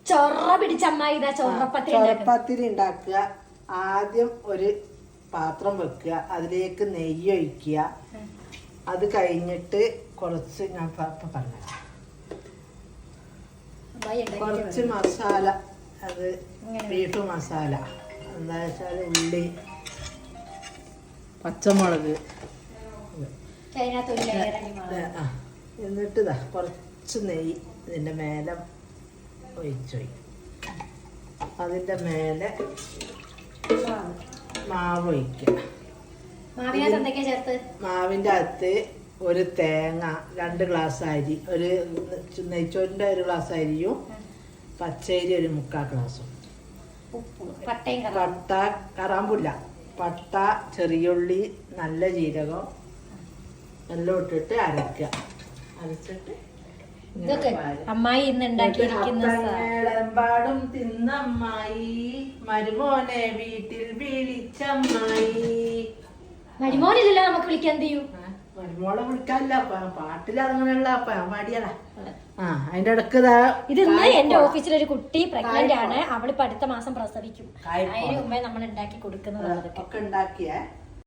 ചൊറ പിടിച്ച അമ്മായി ഇതാ ചൊറപ്പത്തിരി ഉണ്ടാക്കുക. ആദ്യം ഒരു പാത്രം വെക്കുക, അതിലേക്ക് നെയ്യ് ഒഴിക്കുക. അത് കഴിഞ്ഞിട്ട് കുറച്ച് ഞാൻ പറഞ്ഞു കുറച്ച് മസാല, അത് ബീഫ് മസാല എന്താ വെച്ചാൽ ഉള്ളി, പച്ചമുളക്, എന്നിട്ട് ഇതാ കുറച്ച് നെയ്യ് ഇതിൻ്റെ മേലെ ഒഴിച്ചൊഴി. അതിൻ്റെ മേലെ മാവ് ഒഴിക്കുക. മാവിൻ്റെ അകത്ത് ഒരു തേങ്ങ, 2 ഗ്ലാസ് അരി, ഒരു നെയ്ച്ചോറിൻ്റെ 1 ഗ്ലാസ് അരിയും പച്ചരി 1/4 ഗ്ലാസും, പട്ട, കറാമ്പുല്ല, പട്ട, ചെറിയുള്ളി, നല്ല ജീരകം എല്ലാം ഇട്ടിട്ട് അരക്കുക. അരച്ചിട്ട് അമ്മായി ഇന്ന് ഉണ്ടാക്കിയെമ്പാടും തിന്നമ്മായി, മരുമോനെ വീട്ടിൽ വിളിച്ചമ്മായി. മരുമോനില്ലല്ലോ നമുക്ക് വിളിക്കാൻ എന്ത് ചെയ്യും? മരുമോളെ വിളിക്കാനില്ല, പാട്ടിൽ അങ്ങനെയുള്ള പാടിയതാ. അതിന്റെ ഇടക്ക് ഇതിന്ന് എന്റെ ഓഫീസിലൊരു കുട്ടി പ്രഗ്നന്റ് ആണ്. അവളിപ്പോ അടുത്ത മാസം പ്രസവിക്കും. അതിന് മുമ്പേ നമ്മൾ ഉണ്ടാക്കി കൊടുക്കുന്നത് ഒക്കെ ഉണ്ടാക്കിയേ.